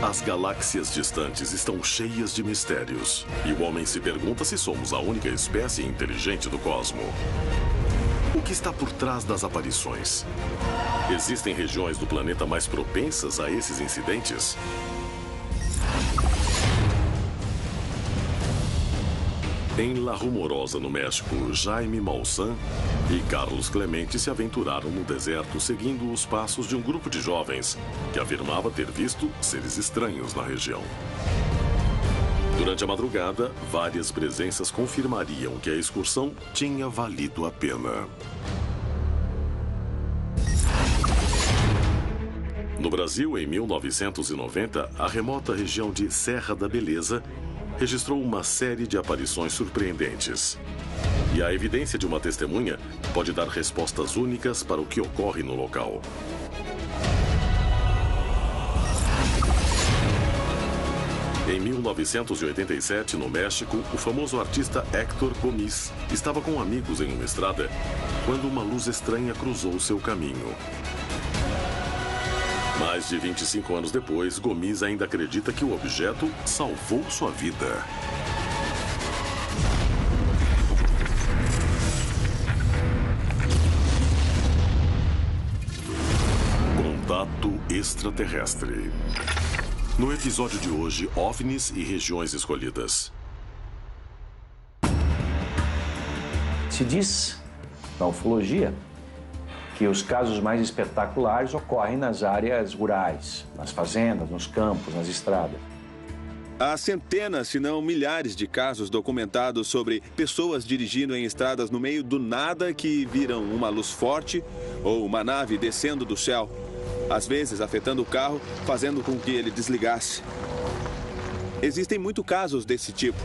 As galáxias distantes estão cheias de mistérios. E o homem se pergunta se somos a única espécie inteligente do cosmo. O que está por trás das aparições? Existem regiões do planeta mais propensas a esses incidentes? Em La Rumorosa, no México, Jaime Maussan e Carlos Clemente se aventuraram no deserto seguindo os passos de um grupo de jovens que afirmava ter visto seres estranhos na região. Durante a madrugada, várias presenças confirmariam que a excursão tinha valido a pena. No Brasil, em 1990, a remota região de Serra da Beleza registrou uma série de aparições surpreendentes. E a evidência de uma testemunha pode dar respostas únicas para o que ocorre no local. Em 1987, no México, o famoso artista Héctor Gomis estava com amigos em uma estrada quando uma luz estranha cruzou seu caminho. Mais de 25 anos depois, Gomis ainda acredita que o objeto salvou sua vida. Contato extraterrestre. No episódio de hoje, OVNIs e regiões escolhidas. Se diz, na ufologia, que os casos mais espetaculares ocorrem nas áreas rurais, nas fazendas, nos campos, nas estradas. Há centenas, se não milhares de casos documentados sobre pessoas dirigindo em estradas no meio do nada que viram uma luz forte ou uma nave descendo do céu, às vezes afetando o carro, fazendo com que ele desligasse. Existem muitos casos desse tipo.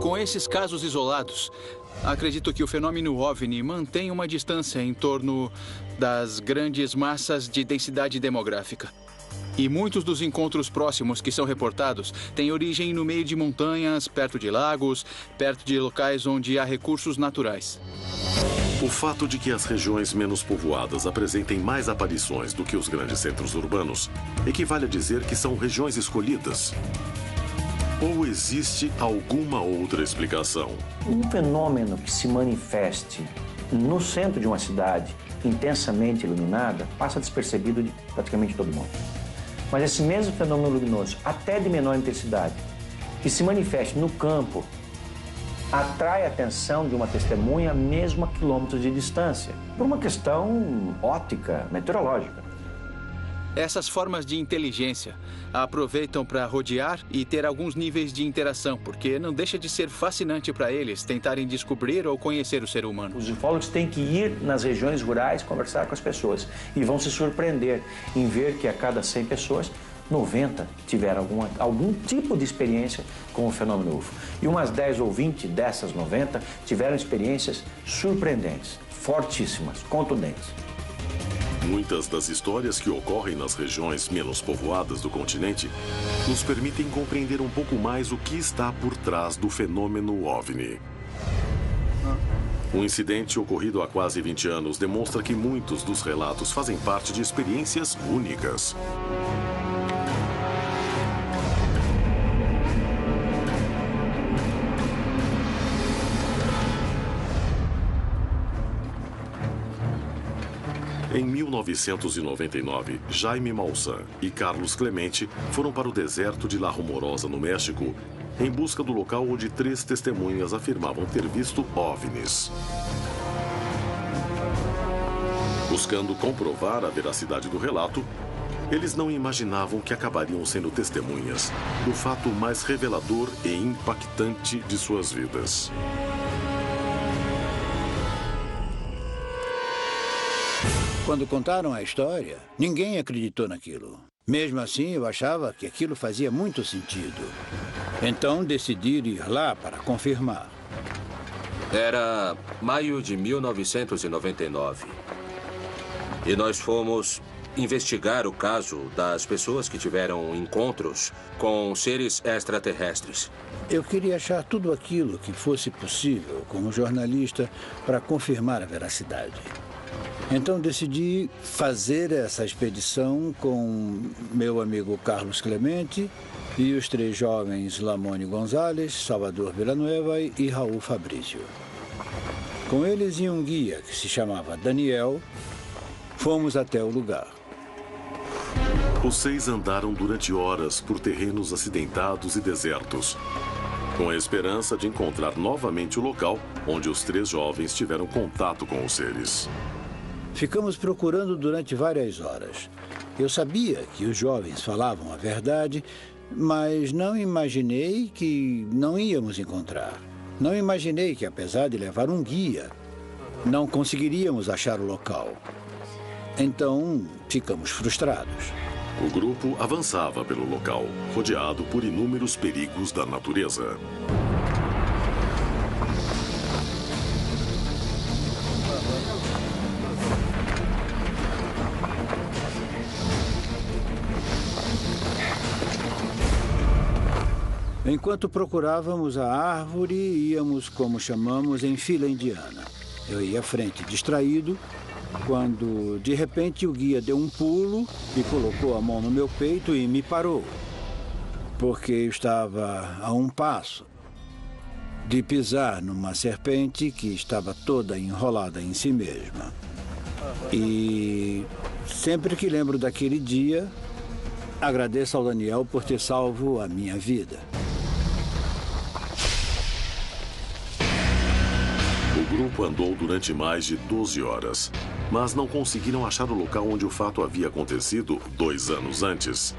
Com esses casos isolados, acredito que o fenômeno OVNI mantém uma distância em torno das grandes massas de densidade demográfica. E muitos dos encontros próximos que são reportados têm origem no meio de montanhas, perto de lagos, perto de locais onde há recursos naturais. O fato de que as regiões menos povoadas apresentem mais aparições do que os grandes centros urbanos equivale a dizer que são regiões escolhidas. Ou existe alguma outra explicação? Um fenômeno que se manifeste no centro de uma cidade intensamente iluminada passa despercebido de praticamente todo mundo. Mas esse mesmo fenômeno luminoso, até de menor intensidade, que se manifeste no campo, atrai a atenção de uma testemunha mesmo a quilômetros de distância, por uma questão óptica, meteorológica. Essas formas de inteligência aproveitam para rodear e ter alguns níveis de interação, porque não deixa de ser fascinante para eles tentarem descobrir ou conhecer o ser humano. Os ufólogos têm que ir nas regiões rurais conversar com as pessoas e vão se surpreender em ver que a cada 100 pessoas, 90 tiveram algum tipo de experiência com o fenômeno UFO. E umas 10 ou 20 dessas 90 tiveram experiências surpreendentes, fortíssimas, contundentes. Muitas das histórias que ocorrem nas regiões menos povoadas do continente nos permitem compreender um pouco mais o que está por trás do fenômeno OVNI. Um incidente ocorrido há quase 20 anos demonstra que muitos dos relatos fazem parte de experiências únicas. Em 1999, Jaime Maussan e Carlos Clemente foram para o deserto de La Rumorosa, no México, em busca do local onde 3 testemunhas afirmavam ter visto OVNIs. Buscando comprovar a veracidade do relato, eles não imaginavam que acabariam sendo testemunhas do fato mais revelador e impactante de suas vidas. Quando contaram a história, ninguém acreditou naquilo. Mesmo assim, eu achava que aquilo fazia muito sentido. Então, decidi ir lá para confirmar. Era maio de 1999. E nós fomos investigar o caso das pessoas que tiveram encontros com seres extraterrestres. Eu queria achar tudo aquilo que fosse possível como jornalista para confirmar a veracidade. Então decidi fazer essa expedição com meu amigo Carlos Clemente e os 3 jovens Lamone Gonzalez, Salvador Villanueva e Raul Fabrício. Com eles e um guia que se chamava Daniel, fomos até o lugar. Os 6 andaram durante horas por terrenos acidentados e desertos, com a esperança de encontrar novamente o local onde os 3 jovens tiveram contato com os seres. Ficamos procurando durante várias horas. Eu sabia que os jovens falavam a verdade, mas não imaginei que não íamos encontrar. Não imaginei que, apesar de levar um guia, não conseguiríamos achar o local. Então, ficamos frustrados. O grupo avançava pelo local, rodeado por inúmeros perigos da natureza. Enquanto procurávamos a árvore, íamos, como chamamos, em fila indiana. Eu ia à frente, distraído, quando, de repente, o guia deu um pulo e colocou a mão no meu peito e me parou, porque eu estava a um passo de pisar numa serpente que estava toda enrolada em si mesma. E sempre que lembro daquele dia, agradeço ao Daniel por ter salvo a minha vida. O grupo andou durante mais de 12 horas, mas não conseguiram achar o local onde o fato havia acontecido 2 anos antes.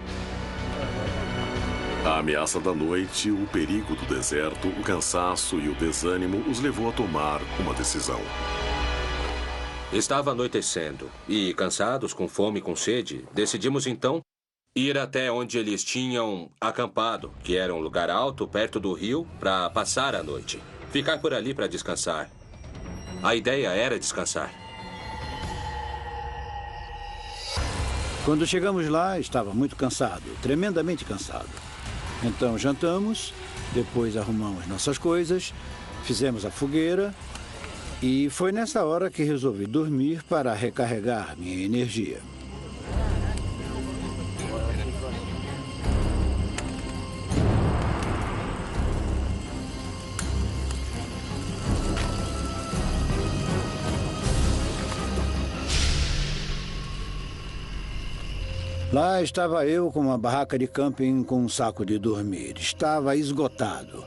A ameaça da noite, o perigo do deserto, o cansaço e o desânimo os levou a tomar uma decisão. Estava anoitecendo e, cansados, com fome e com sede, decidimos então ir até onde eles tinham acampado, que era um lugar alto, perto do rio, para passar a noite. Ficar por ali para descansar. A ideia era descansar. Quando chegamos lá, estava muito cansado, tremendamente cansado. Então jantamos, depois arrumamos nossas coisas, fizemos a fogueira e foi nessa hora que resolvi dormir para recarregar minha energia. Lá estava eu com uma barraca de camping com um saco de dormir. Estava esgotado.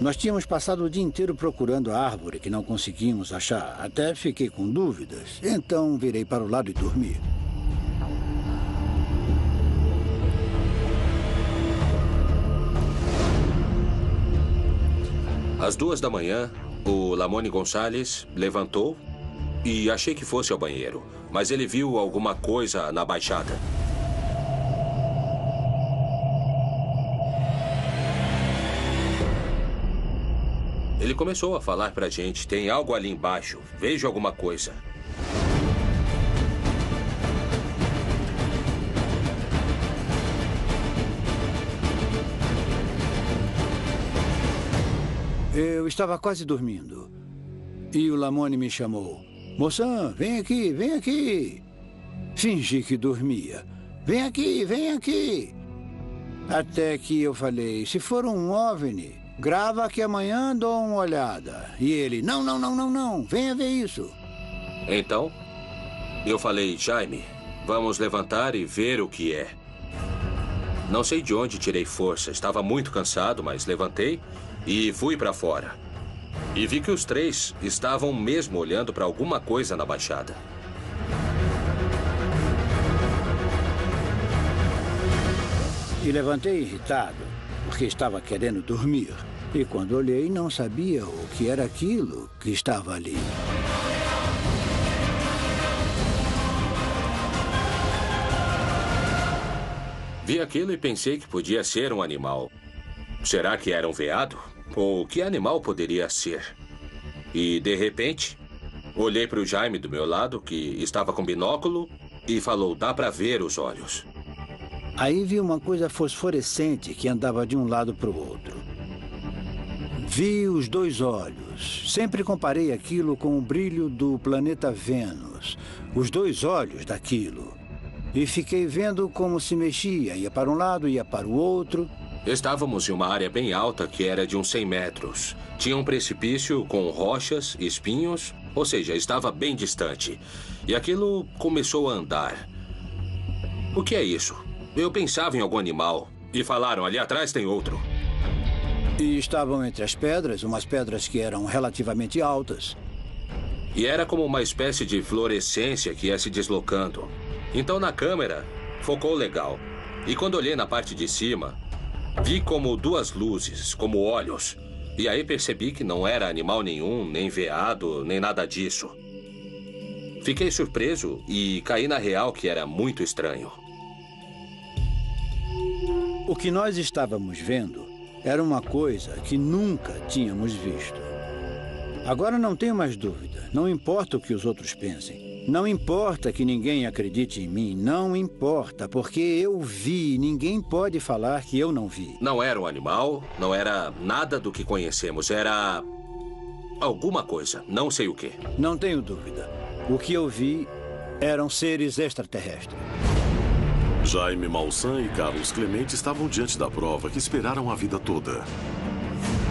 Nós tínhamos passado o dia inteiro procurando a árvore que não conseguimos achar. Até fiquei com dúvidas. Então virei para o lado e dormi. Às 2 da manhã, o Lamone Gonzalez levantou e achei que fosse ao banheiro. Mas ele viu alguma coisa na baixada. Ele começou a falar pra gente, tem algo ali embaixo, vejo alguma coisa. Eu estava quase dormindo. E o Lamone me chamou. Moção, vem aqui, vem aqui. Fingi que dormia. Vem aqui, vem aqui. Até que eu falei, se for um OVNI, grava que amanhã dou uma olhada. E ele, não, venha ver isso. Então, eu falei, Jaime, vamos levantar e ver o que é. Não sei de onde tirei força, estava muito cansado, mas levantei e fui para fora. E vi que os 3 estavam mesmo olhando para alguma coisa na baixada. E levantei irritado, porque estava querendo dormir. E quando olhei, não sabia o que era aquilo que estava ali. Vi aquilo e pensei que podia ser um animal. Será que era um veado? Ou que animal poderia ser? E, de repente, olhei para o Jaime do meu lado, que estava com binóculo, e falou, dá para ver os olhos. Aí vi uma coisa fosforescente que andava de um lado para o outro. Vi os 2 olhos. Sempre comparei aquilo com o brilho do planeta Vênus. Os 2 olhos daquilo. E fiquei vendo como se mexia. Ia para um lado, ia para o outro. Estávamos em uma área bem alta que era de uns 100 metros. Tinha um precipício com rochas, espinhos, ou seja, estava bem distante. E aquilo começou a andar. O que é isso? Eu pensava em algum animal. E falaram, ali atrás tem outro. E estavam entre as pedras, umas pedras que eram relativamente altas. E era como uma espécie de fluorescência que ia se deslocando. Então na câmera, focou legal. E quando olhei na parte de cima, vi como 2 luzes, como olhos. E aí percebi que não era animal nenhum, nem veado, nem nada disso. Fiquei surpreso e caí na real que era muito estranho. O que nós estávamos vendo era uma coisa que nunca tínhamos visto. Agora não tenho mais dúvida. Não importa o que os outros pensem. Não importa que ninguém acredite em mim. Não importa, porque eu vi. Ninguém pode falar que eu não vi. Não era um animal, não era nada do que conhecemos. Era alguma coisa, não sei o quê. Não tenho dúvida. O que eu vi eram seres extraterrestres. Jaime Maussan e Carlos Clemente estavam diante da prova que esperaram a vida toda.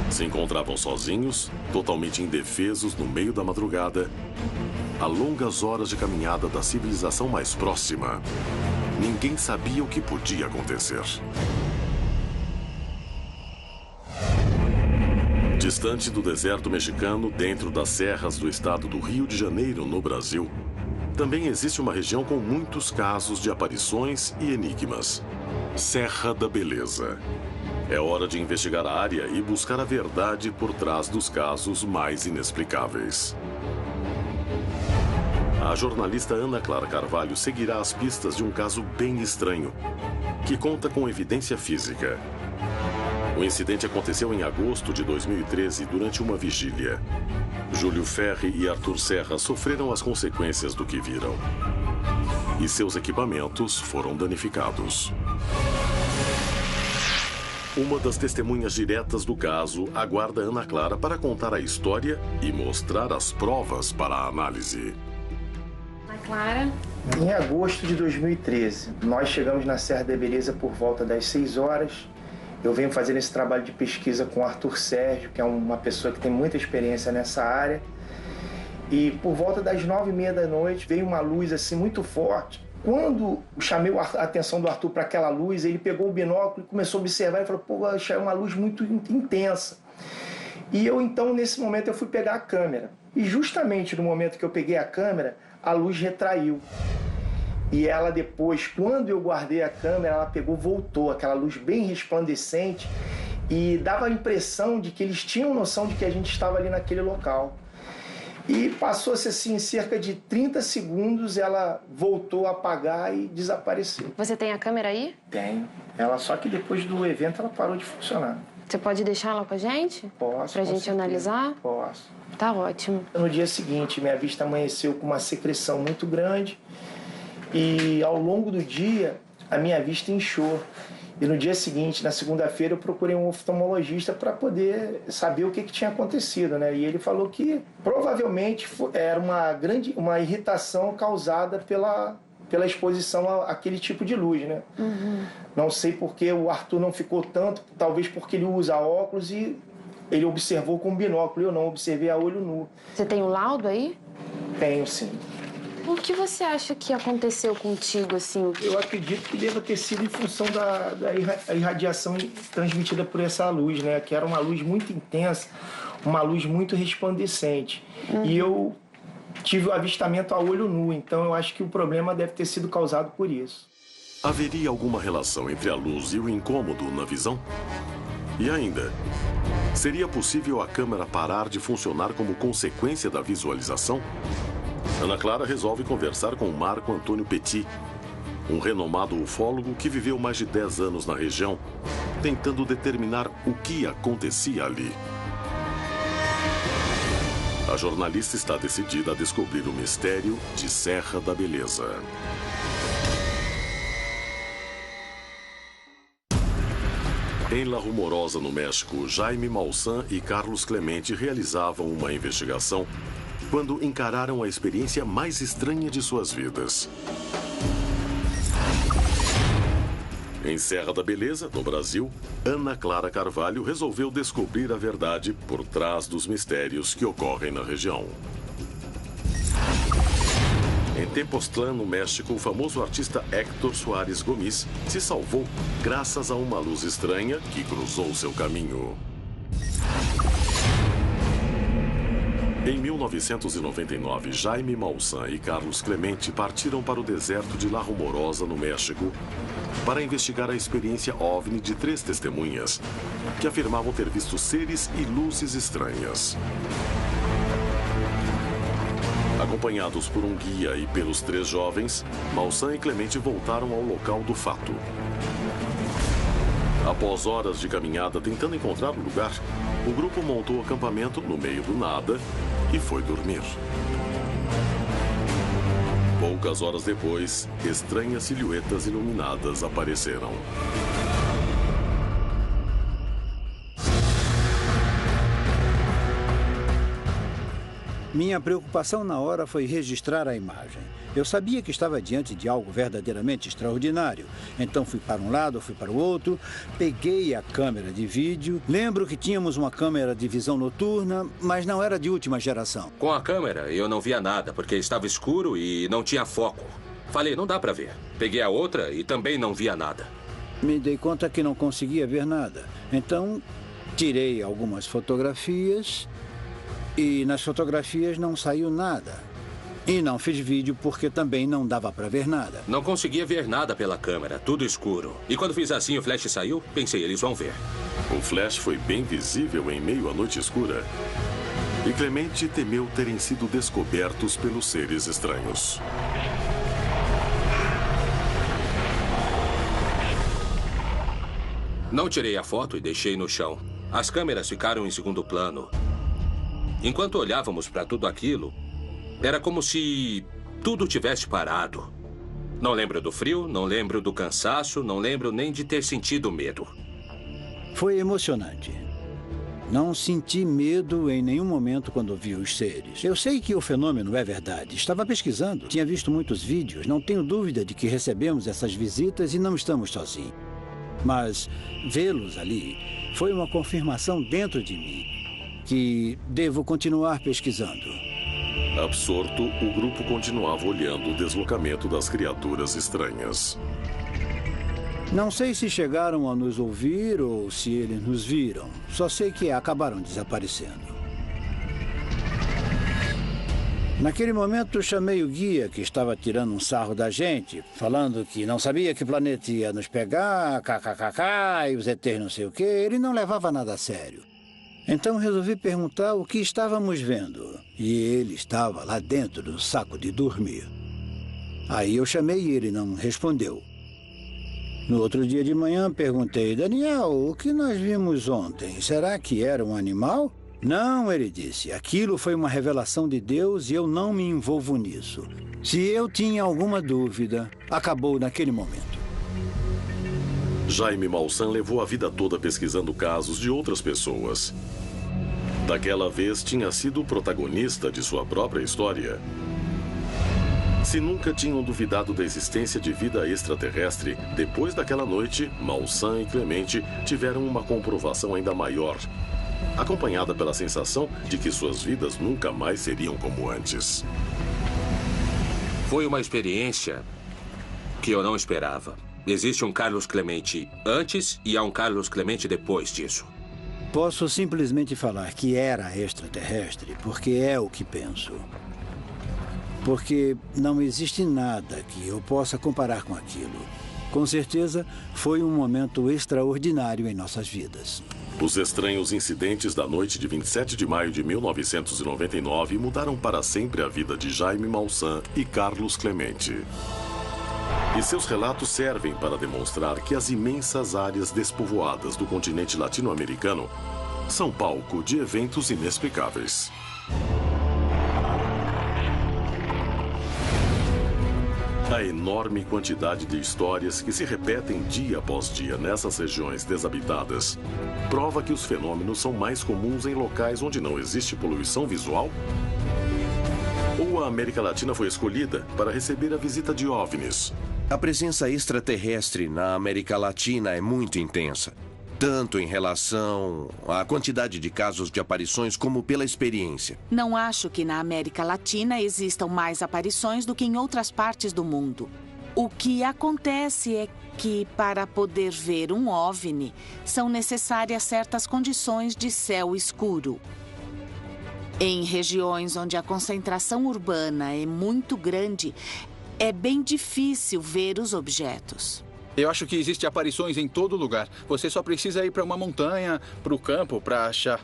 Se encontravam sozinhos, totalmente indefesos no meio da madrugada, a longas horas de caminhada da civilização mais próxima. Ninguém sabia o que podia acontecer. Distante do deserto mexicano, dentro das serras do estado do Rio de Janeiro, no Brasil, também existe uma região com muitos casos de aparições e enigmas. Serra da Beleza. É hora de investigar a área e buscar a verdade por trás dos casos mais inexplicáveis. A jornalista Ana Clara Carvalho seguirá as pistas de um caso bem estranho, que conta com evidência física. O incidente aconteceu em agosto de 2013, durante uma vigília. Júlio Ferri e Arthur Serra sofreram as consequências do que viram. E seus equipamentos foram danificados. Uma das testemunhas diretas do caso aguarda Ana Clara para contar a história e mostrar as provas para a análise. Ana Clara. Em agosto de 2013, nós chegamos na Serra da Beleza por volta das 6 horas. Eu venho fazendo esse trabalho de pesquisa com o Arthur Sérgio, que é uma pessoa que tem muita experiência nessa área. E por volta das 9h30 da noite, veio uma luz assim muito forte. Quando chamei a atenção do Arthur para aquela luz, ele pegou o binóculo e começou a observar e falou, pô, é uma luz muito intensa. E eu então, nesse momento, eu fui pegar a câmera. E justamente no momento que eu peguei a câmera, a luz retraiu. E ela depois, quando eu guardei a câmera, ela pegou, voltou, aquela luz bem resplandecente, e dava a impressão de que eles tinham noção de que a gente estava ali naquele local. E passou-se assim, cerca de 30 segundos, ela voltou a apagar e desapareceu. Você tem a câmera aí? Tenho. Ela, só que depois do evento ela parou de funcionar. Você pode deixar ela com a gente? Posso. Pra gente certeza. Analisar? Posso. Tá ótimo. No dia seguinte, minha vista amanheceu com uma secreção muito grande. E ao longo do dia, a minha vista inchou. E no dia seguinte, na segunda-feira, eu procurei um oftalmologista para poder saber o que tinha acontecido, né? E ele falou que provavelmente era uma irritação causada pela exposição àquele tipo de luz, né? Uhum. Não sei porque o Arthur não ficou tanto, talvez porque ele usa óculos e ele observou com binóculo. Eu não observei a olho nu. Você tem o laudo aí? Tenho, sim. O que você acha que aconteceu contigo, assim? Eu acredito que deva ter sido em função da irradiação transmitida por essa luz, né? Que era uma luz muito intensa, uma luz muito resplandecente. Uhum. E eu tive o avistamento a olho nu, então eu acho que o problema deve ter sido causado por isso. Haveria alguma relação entre a luz e o incômodo na visão? E ainda, seria possível a câmera parar de funcionar como consequência da visualização? Ana Clara resolve conversar com Marco Antônio Petit, um renomado ufólogo que viveu mais de 10 anos na região, tentando determinar o que acontecia ali. A jornalista está decidida a descobrir o mistério de Serra da Beleza. Em La Rumorosa, no México, Jaime Maussan e Carlos Clemente realizavam uma investigação quando encararam a experiência mais estranha de suas vidas. Em Serra da Beleza, no Brasil, Ana Clara Carvalho resolveu descobrir a verdade por trás dos mistérios que ocorrem na região. Em Tepoztlán, no México, o famoso artista Héctor Suárez Gomis se salvou graças a uma luz estranha que cruzou seu caminho. Em 1999, Jaime Maussan e Carlos Clemente partiram para o deserto de La Rumorosa, no México, para investigar a experiência OVNI de 3 testemunhas, que afirmavam ter visto seres e luzes estranhas. Acompanhados por um guia e pelos 3 jovens, Maussan e Clemente voltaram ao local do fato. Após horas de caminhada tentando encontrar o lugar, o grupo montou acampamento no meio do nada e foi dormir. Poucas horas depois, estranhas silhuetas iluminadas apareceram. Minha preocupação na hora foi registrar a imagem. Eu sabia que estava diante de algo verdadeiramente extraordinário. Então fui para um lado, fui para o outro, peguei a câmera de vídeo. Lembro que tínhamos uma câmera de visão noturna, mas não era de última geração. Com a câmera, eu não via nada, porque estava escuro e não tinha foco. Falei, não dá para ver. Peguei a outra e também não via nada. Me dei conta que não conseguia ver nada. Então, tirei algumas fotografias e nas fotografias não saiu nada. E não fiz vídeo porque também não dava para ver nada. Não conseguia ver nada pela câmera, tudo escuro. E quando fiz assim, o flash saiu, pensei, eles vão ver. O flash foi bem visível em meio à noite escura. E Clemente temeu terem sido descobertos pelos seres estranhos. Não tirei a foto e deixei no chão. As câmeras ficaram em segundo plano. Enquanto olhávamos para tudo aquilo, era como se tudo tivesse parado. Não lembro do frio, não lembro do cansaço, não lembro nem de ter sentido medo. Foi emocionante. Não senti medo em nenhum momento quando vi os seres. Eu sei que o fenômeno é verdade. Estava pesquisando, tinha visto muitos vídeos. Não tenho dúvida de que recebemos essas visitas e não estamos sozinhos. Mas vê-los ali foi uma confirmação dentro de mim que devo continuar pesquisando. Absorto, o grupo continuava olhando o deslocamento das criaturas estranhas. Não sei se chegaram a nos ouvir ou se eles nos viram. Só sei que acabaram desaparecendo. Naquele momento, chamei o guia que estava tirando um sarro da gente, falando que não sabia que planeta ia nos pegar, kkkk, e os ETs não sei o quê. Ele não levava nada a sério. Então resolvi perguntar o que estávamos vendo. E ele estava lá dentro do saco de dormir. Aí eu chamei e ele não respondeu. No outro dia de manhã perguntei, Daniel, o que nós vimos ontem? Será que era um animal? Não, ele disse, aquilo foi uma revelação de Deus e eu não me envolvo nisso. Se eu tinha alguma dúvida, acabou naquele momento. Jaime Maussan levou a vida toda pesquisando casos de outras pessoas. Daquela vez tinha sido o protagonista de sua própria história. Se nunca tinham duvidado da existência de vida extraterrestre, depois daquela noite, Maussan e Clemente tiveram uma comprovação ainda maior, acompanhada pela sensação de que suas vidas nunca mais seriam como antes. Foi uma experiência que eu não esperava. Existe um Carlos Clemente antes e há um Carlos Clemente depois disso. Posso simplesmente falar que era extraterrestre porque é o que penso. Porque não existe nada que eu possa comparar com aquilo. Com certeza, foi um momento extraordinário em nossas vidas. Os estranhos incidentes da noite de 27 de maio de 1999 mudaram para sempre a vida de Jaime Maussan e Carlos Clemente. E seus relatos servem para demonstrar que as imensas áreas despovoadas do continente latino-americano são palco de eventos inexplicáveis. A enorme quantidade de histórias que se repetem dia após dia nessas regiões desabitadas prova que os fenômenos são mais comuns em locais onde não existe poluição visual? Ou a América Latina foi escolhida para receber a visita de OVNIs? A presença extraterrestre na América Latina é muito intensa, tanto em relação à quantidade de casos de aparições como pela experiência. Não acho que na América Latina existam mais aparições do que em outras partes do mundo. O que acontece é que, para poder ver um OVNI, são necessárias certas condições de céu escuro. Em regiões onde a concentração urbana é muito grande, é bem difícil ver os objetos. Eu acho que existem aparições em todo lugar. Você só precisa ir para uma montanha, para o campo, para achar.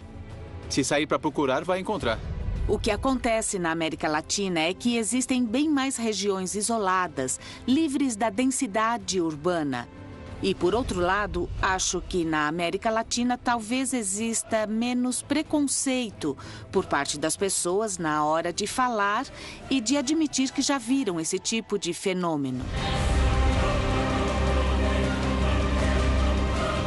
Se sair para procurar, vai encontrar. O que acontece na América Latina é que existem bem mais regiões isoladas, livres da densidade urbana. E, por outro lado, acho que na América Latina talvez exista menos preconceito por parte das pessoas na hora de falar e de admitir que já viram esse tipo de fenômeno.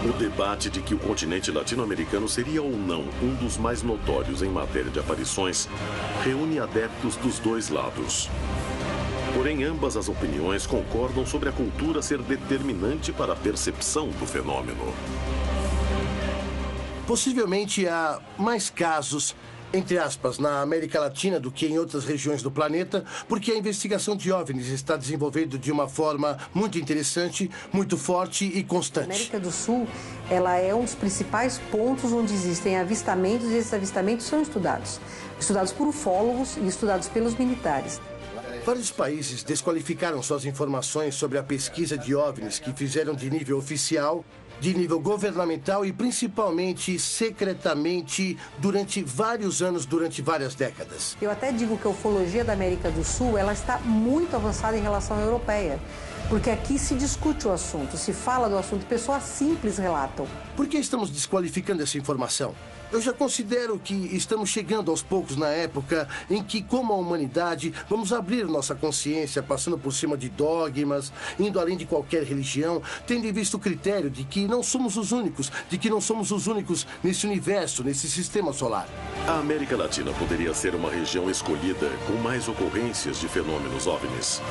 O debate de que o continente latino-americano seria ou não um dos mais notórios em matéria de aparições reúne adeptos dos dois lados. Porém, ambas as opiniões concordam sobre a cultura ser determinante para a percepção do fenômeno. Possivelmente há mais casos, entre aspas, na América Latina do que em outras regiões do planeta, porque a investigação de OVNIs está desenvolvendo de uma forma muito interessante, muito forte e constante. A América do Sul, ela é um dos principais pontos onde existem avistamentos, e esses avistamentos são estudados por ufólogos e estudados pelos militares. Vários países desqualificaram suas informações sobre a pesquisa de OVNIs que fizeram de nível oficial, de nível governamental e principalmente secretamente durante vários anos, durante várias décadas. Eu até digo que a ufologia da América do Sul, ela está muito avançada em relação à europeia, porque aqui se discute o assunto, se fala do assunto, pessoas simples relatam. Por que estamos desqualificando essa informação? Eu já considero que estamos chegando aos poucos na época em que, como a humanidade, vamos abrir nossa consciência, passando por cima de dogmas, indo além de qualquer religião, tendo em vista o critério de que não somos os únicos, nesse universo, nesse sistema solar. A América Latina poderia ser uma região escolhida com mais ocorrências de fenômenos OVNIs.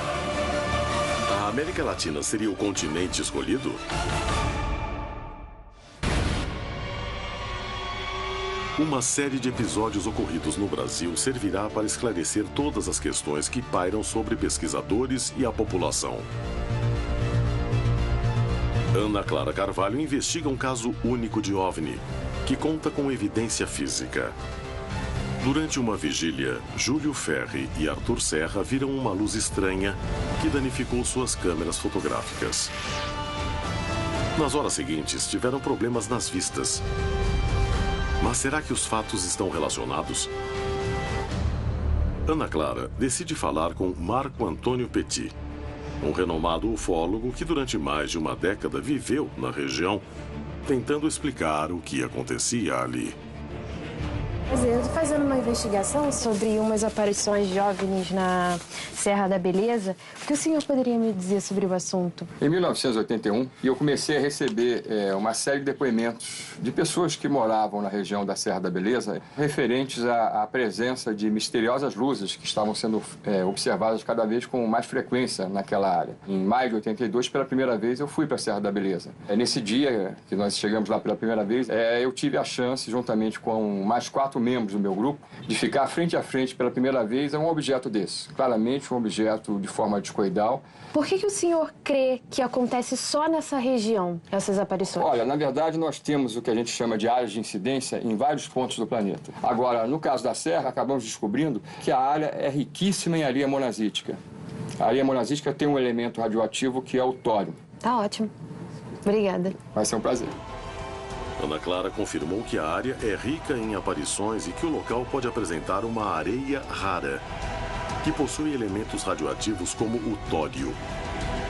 A América Latina seria o continente escolhido? Uma série de episódios ocorridos no Brasil servirá para esclarecer todas as questões que pairam sobre pesquisadores e a população. Ana Clara Carvalho investiga um caso único de OVNI, que conta com evidência física. Durante uma vigília, Júlio Ferri e Arthur Serra viram uma luz estranha que danificou suas câmeras fotográficas. Nas horas seguintes, tiveram problemas nas vistas. Mas será que os fatos estão relacionados? Ana Clara decide falar com Marco Antônio Petit, um renomado ufólogo que durante mais de uma década viveu na região, tentando explicar o que acontecia ali. Eu estou fazendo uma investigação sobre umas aparições de OVNIs na Serra da Beleza. O que o senhor poderia me dizer sobre o assunto? Em 1981, eu comecei a receber uma série de depoimentos de pessoas que moravam na região da Serra da Beleza, referentes à presença de misteriosas luzes que estavam sendo observadas cada vez com mais frequência naquela área. Em maio de 82, pela primeira vez, eu fui para a Serra da Beleza. Nesse dia que nós chegamos lá pela primeira vez, eu tive a chance, juntamente com mais 4 membros do meu grupo, de ficar frente a frente pela primeira vez a um objeto desse. Claramente um objeto de forma discoidal. Por que o senhor crê que acontece só nessa região, essas aparições? Olha, na verdade nós temos o que a gente chama de áreas de incidência em vários pontos do planeta. Agora, no caso da Serra, acabamos descobrindo que a área é riquíssima em areia monazítica. A areia monazítica tem um elemento radioativo que é o tório. Tá ótimo. Obrigada. Vai ser um prazer. Ana Clara confirmou que a área é rica em aparições e que o local pode apresentar uma areia rara, que possui elementos radioativos como o tório.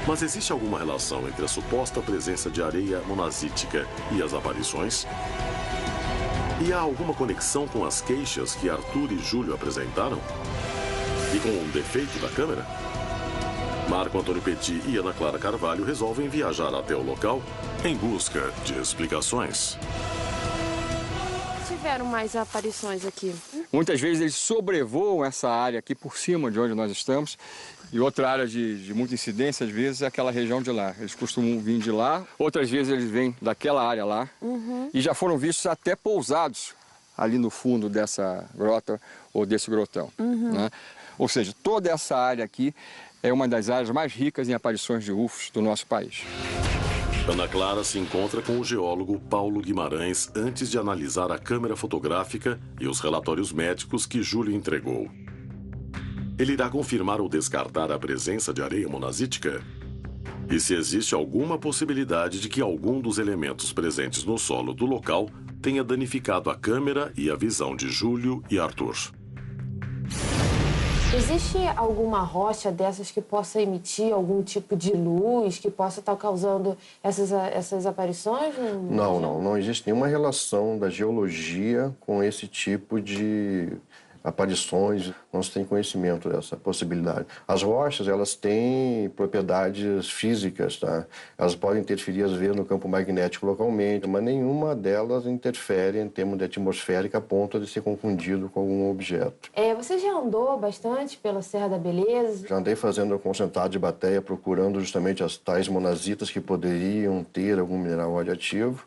Mas existe alguma relação entre a suposta presença de areia monazítica e as aparições? E há alguma conexão com as queixas que Arthur e Júlio apresentaram? E com o defeito da câmera? Marco Antônio Petit e Ana Clara Carvalho resolvem viajar até o local em busca de explicações. Tiveram mais aparições aqui? Muitas vezes eles sobrevoam essa área aqui por cima de onde nós estamos. E outra área de muita incidência, às vezes, é aquela região de lá. Eles costumam vir de lá, outras vezes eles vêm daquela área lá. E já foram vistos até pousados ali no fundo dessa grota ou desse grotão. Né? Ou seja, toda essa área aqui é uma das áreas mais ricas em aparições de UFOs do nosso país. Ana Clara se encontra com o geólogo Paulo Guimarães antes de analisar a câmera fotográfica e os relatórios médicos que Júlio entregou. Ele irá confirmar ou descartar a presença de areia monazítica e se existe alguma possibilidade de que algum dos elementos presentes no solo do local tenha danificado a câmera e a visão de Júlio e Arthur. Existe alguma rocha dessas que possa emitir algum tipo de luz, que possa estar causando essas aparições? Não existe nenhuma relação da geologia com esse tipo de aparições, não se tem conhecimento dessa possibilidade. As rochas, elas têm propriedades físicas, tá? Elas podem interferir, às vezes, no campo magnético localmente, mas nenhuma delas interfere em termos de atmosférica a ponto de ser confundido com algum objeto. Você já andou bastante pela Serra da Beleza? Já andei fazendo o concentrado de bateia, procurando justamente as tais monazitas que poderiam ter algum mineral radioativo.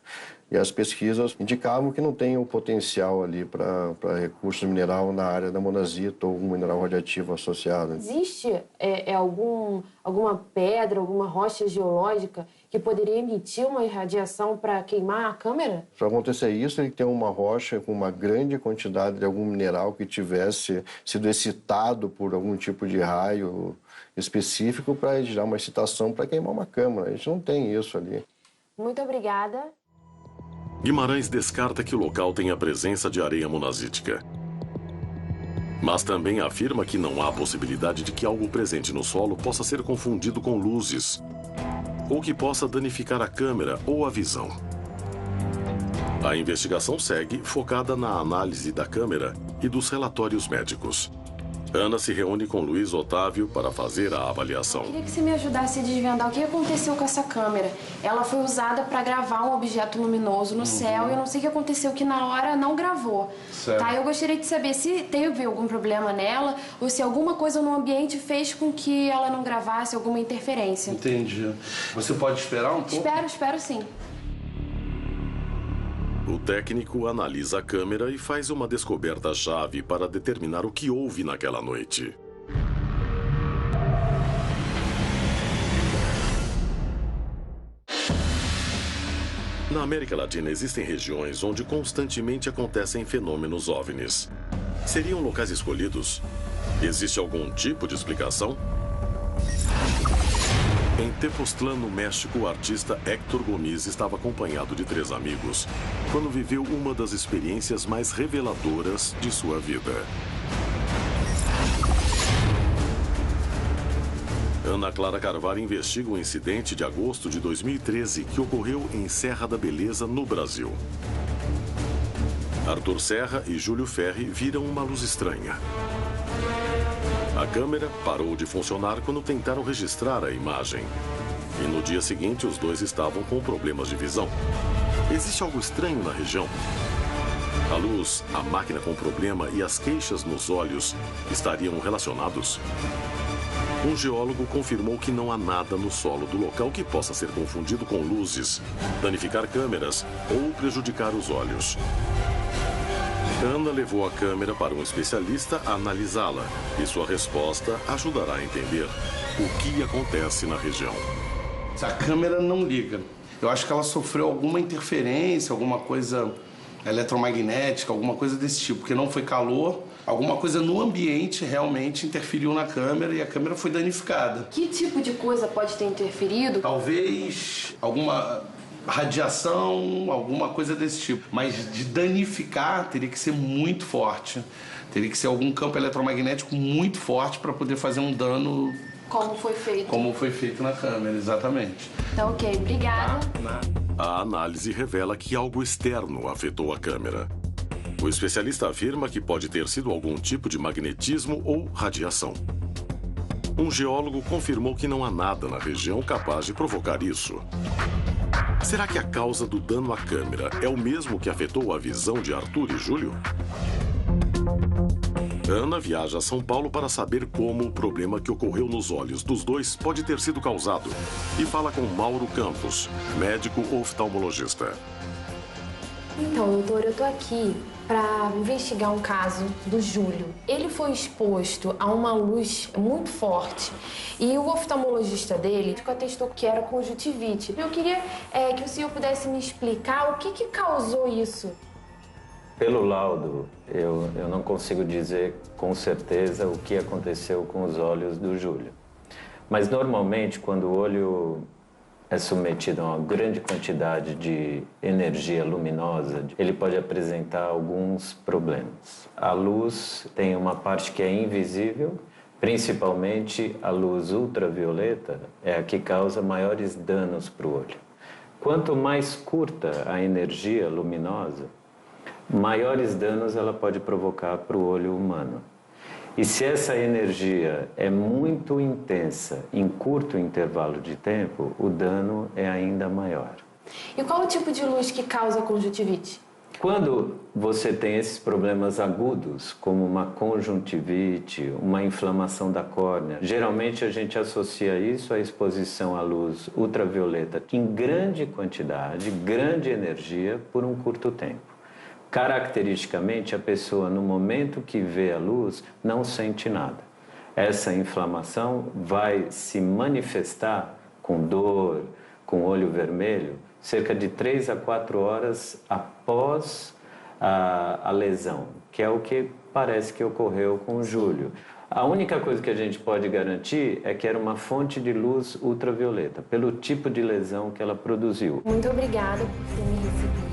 E as pesquisas indicavam que não tem o potencial ali para recurso mineral na área da monazita ou algum mineral radioativo associado. Existe alguma pedra, alguma rocha geológica que poderia emitir uma irradiação para queimar a câmera? Para acontecer isso, tem que ter uma rocha com uma grande quantidade de algum mineral que tivesse sido excitado por algum tipo de raio específico para gerar uma excitação para queimar uma câmera. A gente não tem isso ali. Muito obrigada. Guimarães descarta que o local tenha presença de areia monazítica. Mas também afirma que não há possibilidade de que algo presente no solo possa ser confundido com luzes, ou que possa danificar a câmera ou a visão. A investigação segue focada na análise da câmera e dos relatórios médicos. Ana se reúne com Luiz Otávio para fazer a avaliação. Queria que você me ajudasse a desvendar o que aconteceu com essa câmera. Ela foi usada para gravar um objeto luminoso no céu e eu não sei o que aconteceu, que na hora não gravou. Certo. Tá? Eu gostaria de saber se teve algum problema nela ou se alguma coisa no ambiente fez com que ela não gravasse, alguma interferência. Entendi. Você pode esperar um pouco? Espero sim. O técnico analisa a câmera e faz uma descoberta-chave para determinar o que houve naquela noite. Na América Latina existem regiões onde constantemente acontecem fenômenos OVNIs. Seriam locais escolhidos? Existe algum tipo de explicação? Em Tepoztlán, no México, o artista Héctor Gomes estava acompanhado de 3 amigos quando viveu uma das experiências mais reveladoras de sua vida. Ana Clara Carvalho investiga o incidente de agosto de 2013 que ocorreu em Serra da Beleza, no Brasil. Arthur Serra e Júlio Ferri viram uma luz estranha. A câmera parou de funcionar quando tentaram registrar a imagem. E no dia seguinte, os dois estavam com problemas de visão. Existe algo estranho na região? A luz, a máquina com problema e as queixas nos olhos estariam relacionados? Um geólogo confirmou que não há nada no solo do local que possa ser confundido com luzes, danificar câmeras ou prejudicar os olhos. Ana levou a câmera para um especialista a analisá-la e sua resposta ajudará a entender o que acontece na região. A câmera não liga. Eu acho que ela sofreu alguma interferência, alguma coisa eletromagnética, alguma coisa desse tipo, porque não foi calor, alguma coisa no ambiente realmente interferiu na câmera e a câmera foi danificada. Que tipo de coisa pode ter interferido? Talvez alguma radiação, alguma coisa desse tipo. Mas de danificar teria que ser muito forte. Teria que ser algum campo eletromagnético muito forte para poder fazer um dano. Como foi feito? Como foi feito na câmera, exatamente. Tá ok, obrigada. A análise revela que algo externo afetou a câmera. O especialista afirma que pode ter sido algum tipo de magnetismo ou radiação. Um geólogo confirmou que não há nada na região capaz de provocar isso. Será que a causa do dano à câmera é o mesmo que afetou a visão de Arthur e Júlio? Ana viaja a São Paulo para saber como o problema que ocorreu nos olhos dos dois pode ter sido causado e fala com Mauro Campos, médico oftalmologista. Então, doutor, eu tô aqui para investigar um caso do Júlio. Ele foi exposto a uma luz muito forte e o oftalmologista dele atestou que era conjuntivite. Eu queria que o senhor pudesse me explicar o que causou isso. Pelo laudo, eu não consigo dizer com certeza o que aconteceu com os olhos do Júlio. Mas normalmente, quando o olho é submetido a uma grande quantidade de energia luminosa, ele pode apresentar alguns problemas. A luz tem uma parte que é invisível, principalmente a luz ultravioleta é a que causa maiores danos para o olho. Quanto mais curta a energia luminosa, maiores danos ela pode provocar para o olho humano. E se essa energia é muito intensa em curto intervalo de tempo, o dano é ainda maior. E qual o tipo de luz que causa conjuntivite? Quando você tem esses problemas agudos, como uma conjuntivite, uma inflamação da córnea, geralmente a gente associa isso à exposição à luz ultravioleta em grande quantidade, grande energia, por um curto tempo. Caracteristicamente, a pessoa, no momento que vê a luz, não sente nada. Essa inflamação vai se manifestar com dor, com olho vermelho, cerca de 3 a 4 horas após a lesão, que é o que parece que ocorreu com o Júlio. A única coisa que a gente pode garantir é que era uma fonte de luz ultravioleta, pelo tipo de lesão que ela produziu. Muito obrigada por ter me recebido.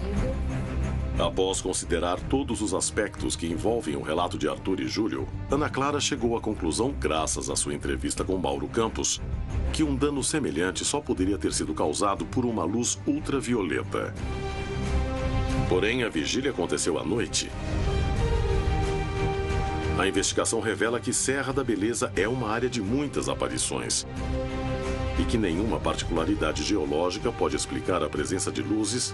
Após considerar todos os aspectos que envolvem o relato de Arthur e Júlio, Ana Clara chegou à conclusão, graças à sua entrevista com Mauro Campos, que um dano semelhante só poderia ter sido causado por uma luz ultravioleta. Porém, a vigília aconteceu à noite. A investigação revela que Serra da Beleza é uma área de muitas aparições e que nenhuma particularidade geológica pode explicar a presença de luzes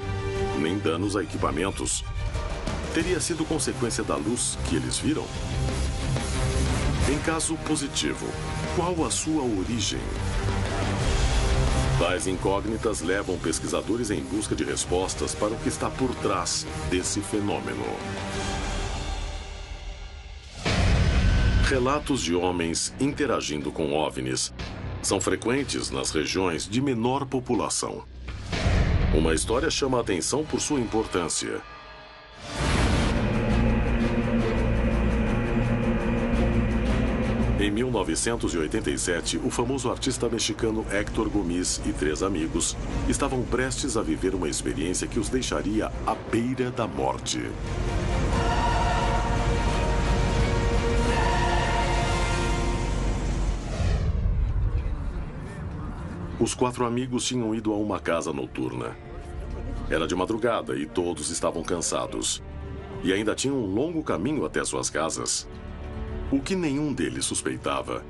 nem danos a equipamentos. Teria sido consequência da luz que eles viram? Em caso positivo, qual a sua origem? Tais incógnitas levam pesquisadores em busca de respostas para o que está por trás desse fenômeno. Relatos de homens interagindo com OVNIs são frequentes nas regiões de menor população. Uma história chama a atenção por sua importância. Em 1987, o famoso artista mexicano Héctor Gomis e 3 amigos estavam prestes a viver uma experiência que os deixaria à beira da morte. Os 4 amigos tinham ido a uma casa noturna. Era de madrugada e todos estavam cansados. E ainda tinham um longo caminho até suas casas. O que nenhum deles suspeitava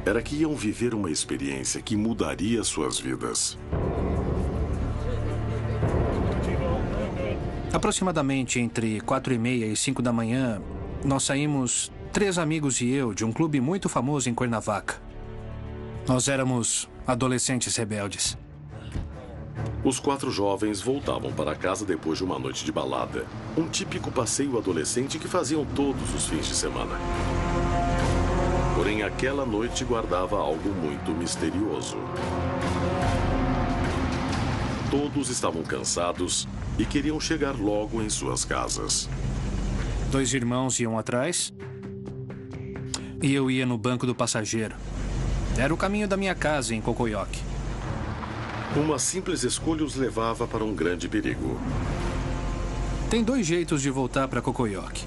era que iam viver uma experiência que mudaria suas vidas. Aproximadamente entre 4h30 e 5 da manhã, nós saímos, 3 amigos e eu, de um clube muito famoso em Cuernavaca. Nós éramos adolescentes rebeldes. Os 4 jovens voltavam para casa depois de uma noite de balada. Um típico passeio adolescente que faziam todos os fins de semana. Porém, aquela noite guardava algo muito misterioso. Todos estavam cansados e queriam chegar logo em suas casas. 2 irmãos iam atrás e eu ia no banco do passageiro. Era o caminho da minha casa em Cocoyoc. Uma simples escolha os levava para um grande perigo. Tem 2 jeitos de voltar para Cocoyoc.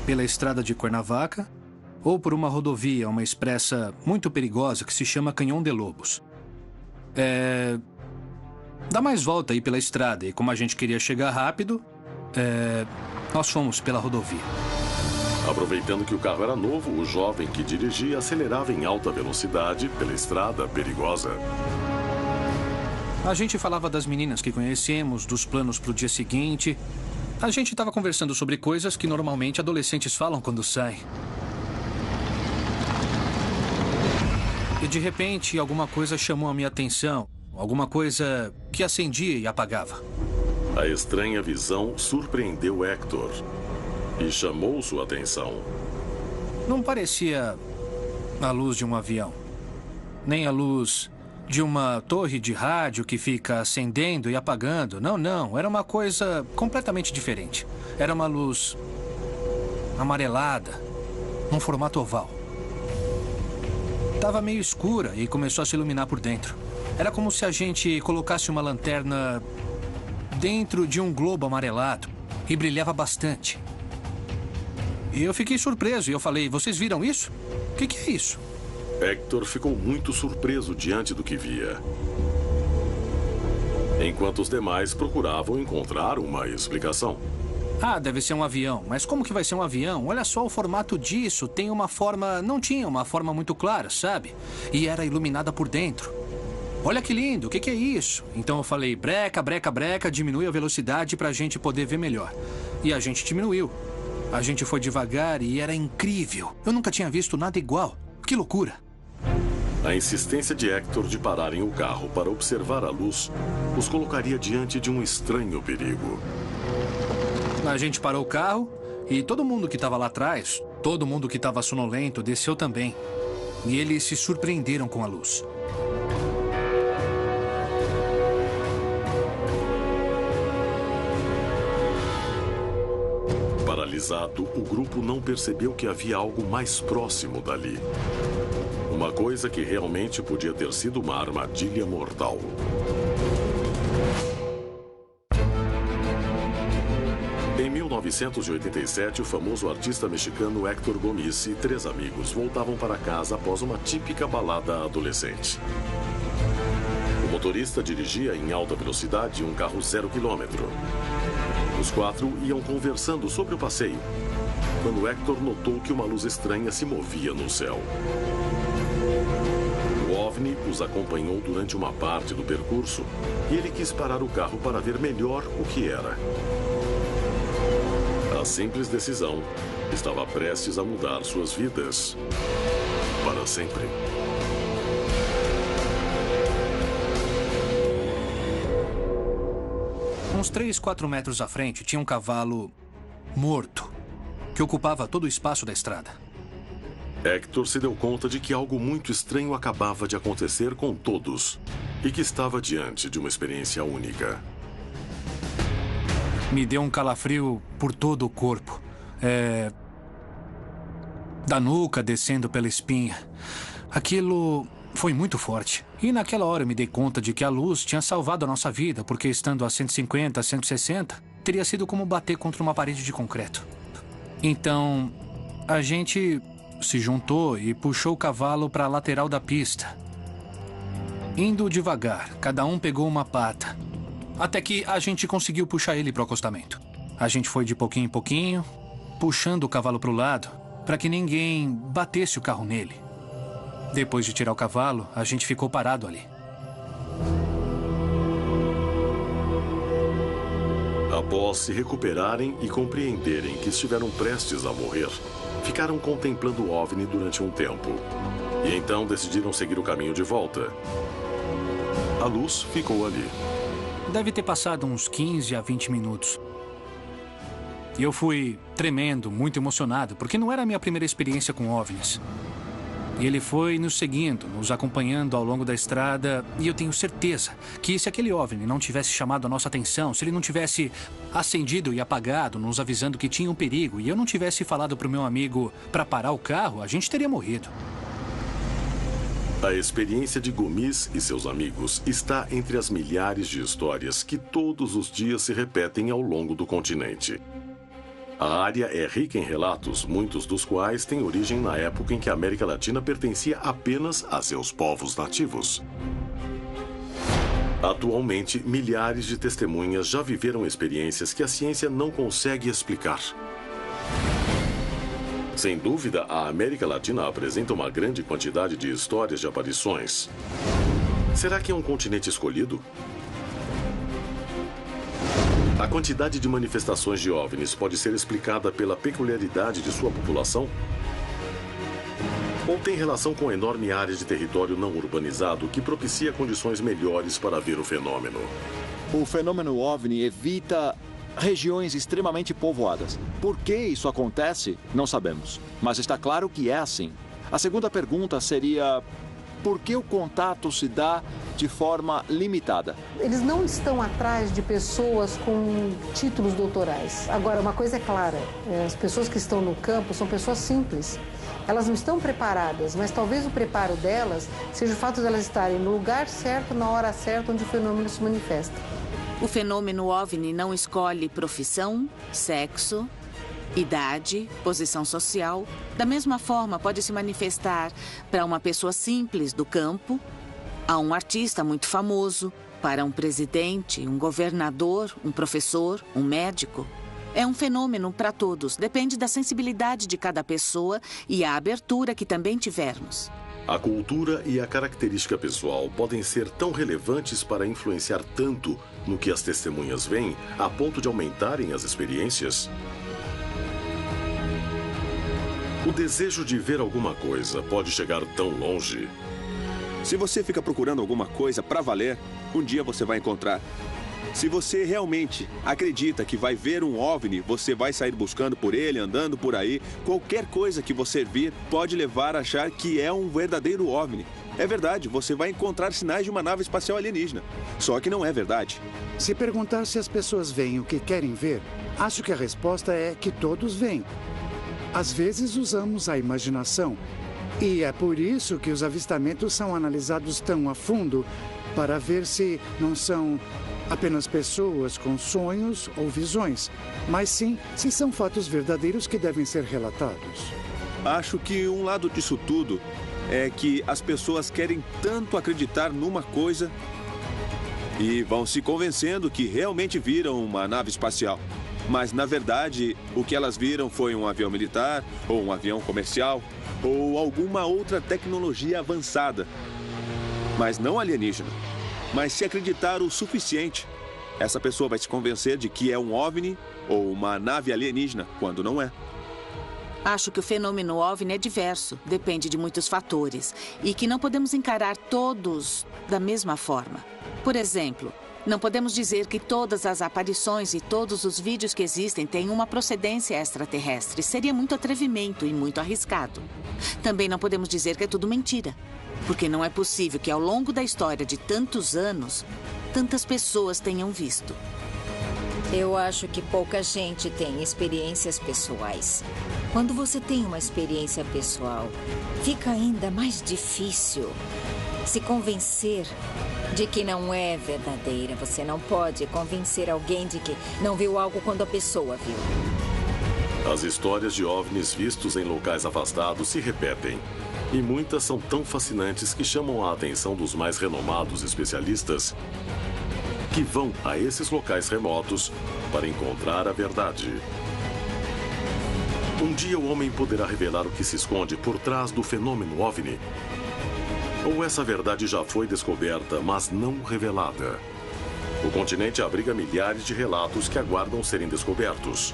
Pela estrada de Cuernavaca ou por uma rodovia, uma expressa muito perigosa que se chama Canhão de Lobos. Dá mais volta aí pela estrada e como a gente queria chegar rápido, nós fomos pela rodovia. Aproveitando que o carro era novo, o jovem que dirigia acelerava em alta velocidade pela estrada perigosa. A gente falava das meninas que conhecemos, dos planos para o dia seguinte. A gente estava conversando sobre coisas que normalmente adolescentes falam quando saem. E de repente, alguma coisa chamou a minha atenção. Alguma coisa que acendia e apagava. A estranha visão surpreendeu Hector e chamou sua atenção. Não parecia a luz de um avião, nem a luz de uma torre de rádio que fica acendendo e apagando. Não, não. Era uma coisa completamente diferente. Era uma luz amarelada, num formato oval. Estava meio escura e começou a se iluminar por dentro. Era como se a gente colocasse uma lanterna dentro de um globo amarelado e brilhava bastante. E eu fiquei surpreso e eu falei, vocês viram isso? O que é isso? Hector ficou muito surpreso diante do que via. Enquanto os demais procuravam encontrar uma explicação. Ah, deve ser um avião. Mas como que vai ser um avião? Olha só o formato disso. Tem uma forma... Não tinha uma forma muito clara, sabe? E era iluminada por dentro. Olha que lindo, o que é isso? Então eu falei, breca, breca, breca, diminui a velocidade pra gente poder ver melhor. E a gente diminuiu. A gente foi devagar e era incrível. Eu nunca tinha visto nada igual. Que loucura. A insistência de Hector de pararem o carro para observar a luz os colocaria diante de um estranho perigo. A gente parou o carro e todo mundo que estava lá atrás, todo mundo que estava sonolento, desceu também. E eles se surpreenderam com a luz. Paralisado, o grupo não percebeu que havia algo mais próximo dali. Uma coisa que realmente podia ter sido uma armadilha mortal. Em 1987, o famoso artista mexicano Héctor Gomis e 3 amigos voltavam para casa após uma típica balada adolescente. O motorista dirigia em alta velocidade um carro 0 km. Os 4 iam conversando sobre o passeio, quando Hector notou que uma luz estranha se movia no céu. O OVNI os acompanhou durante uma parte do percurso e ele quis parar o carro para ver melhor o que era. A simples decisão estava prestes a mudar suas vidas para sempre. Uns 3, 4 metros à frente tinha um cavalo morto que ocupava todo o espaço da estrada. Hector se deu conta de que algo muito estranho acabava de acontecer com todos e que estava diante de uma experiência única. Me deu um calafrio por todo o corpo. Da nuca descendo pela espinha. Aquilo foi muito forte. E naquela hora eu me dei conta de que a luz tinha salvado a nossa vida, porque estando a 150, 160, teria sido como bater contra uma parede de concreto. Então, a gente se juntou e puxou o cavalo para a lateral da pista. Indo devagar, cada um pegou uma pata. Até que a gente conseguiu puxar ele para o acostamento. A gente foi de pouquinho em pouquinho, puxando o cavalo para o lado, para que ninguém batesse o carro nele. Depois de tirar o cavalo, a gente ficou parado ali. Após se recuperarem e compreenderem que estiveram prestes a morrer, ficaram contemplando o OVNI durante um tempo. E então decidiram seguir o caminho de volta. A luz ficou ali. Deve ter passado uns 15 a 20 minutos. E eu fui tremendo, muito emocionado, porque não era a minha primeira experiência com OVNIs. E ele foi nos seguindo, nos acompanhando ao longo da estrada. E eu tenho certeza que se aquele OVNI não tivesse chamado a nossa atenção, se ele não tivesse acendido e apagado, nos avisando que tinha um perigo, e eu não tivesse falado para o meu amigo para parar o carro, a gente teria morrido. A experiência de Gomis e seus amigos está entre as milhares de histórias que todos os dias se repetem ao longo do continente. A área é rica em relatos, muitos dos quais têm origem na época em que a América Latina pertencia apenas a seus povos nativos. Atualmente, milhares de testemunhas já viveram experiências que a ciência não consegue explicar. Sem dúvida, a América Latina apresenta uma grande quantidade de histórias de aparições. Será que é um continente escolhido? A quantidade de manifestações de OVNIs pode ser explicada pela peculiaridade de sua população? Ou tem relação com a enorme área de território não urbanizado que propicia condições melhores para ver o fenômeno? O fenômeno OVNI evita regiões extremamente povoadas. Por que isso acontece, não sabemos. Mas está claro que é assim. A segunda pergunta seria: por que o contato se dá de forma limitada? Eles não estão atrás de pessoas com títulos doutorais. Agora, uma coisa é clara, as pessoas que estão no campo são pessoas simples. Elas não estão preparadas, mas talvez o preparo delas seja o fato de elas estarem no lugar certo, na hora certa, onde o fenômeno se manifesta. O fenômeno OVNI não escolhe profissão, sexo, idade, posição social. Da mesma forma, pode se manifestar para uma pessoa simples do campo, a um artista muito famoso, para um presidente, um governador, um professor, um médico. É um fenômeno para todos, depende da sensibilidade de cada pessoa e a abertura que também tivermos. A cultura e a característica pessoal podem ser tão relevantes para influenciar tanto no que as testemunhas veem, a ponto de aumentarem as experiências? O desejo de ver alguma coisa pode chegar tão longe. Se você fica procurando alguma coisa para valer, um dia você vai encontrar. Se você realmente acredita que vai ver um OVNI, você vai sair buscando por ele, andando por aí. Qualquer coisa que você vir pode levar a achar que é um verdadeiro OVNI. É verdade, você vai encontrar sinais de uma nave espacial alienígena. Só que não é verdade. Se perguntar se as pessoas veem o que querem ver, acho que a resposta é que todos veem. Às vezes usamos a imaginação. E é por isso que os avistamentos são analisados tão a fundo, para ver se não são apenas pessoas com sonhos ou visões, mas sim se são fatos verdadeiros que devem ser relatados. Acho que um lado disso tudo é que as pessoas querem tanto acreditar numa coisa e vão se convencendo que realmente viram uma nave espacial. Mas, na verdade, o que elas viram foi um avião militar, ou um avião comercial, ou alguma outra tecnologia avançada. Mas não alienígena. Mas se acreditar o suficiente, essa pessoa vai se convencer de que é um OVNI ou uma nave alienígena, quando não é. Acho que o fenômeno OVNI é diverso, depende de muitos fatores, e que não podemos encarar todos da mesma forma. Por exemplo, não podemos dizer que todas as aparições e todos os vídeos que existem têm uma procedência extraterrestre. Seria muito atrevimento e muito arriscado. Também não podemos dizer que é tudo mentira, porque não é possível que ao longo da história de tantos anos, tantas pessoas tenham visto. Eu acho que pouca gente tem experiências pessoais. Quando você tem uma experiência pessoal, fica ainda mais difícil se convencer de que não é verdadeira. Você não pode convencer alguém de que não viu algo quando a pessoa viu. As histórias de OVNIs vistos em locais afastados se repetem. E muitas são tão fascinantes que chamam a atenção dos mais renomados especialistas que vão a esses locais remotos para encontrar a verdade. Um dia o homem poderá revelar o que se esconde por trás do fenômeno OVNI. Ou essa verdade já foi descoberta, mas não revelada. O continente abriga milhares de relatos que aguardam serem descobertos.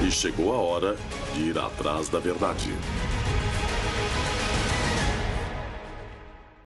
E chegou a hora de ir atrás da verdade.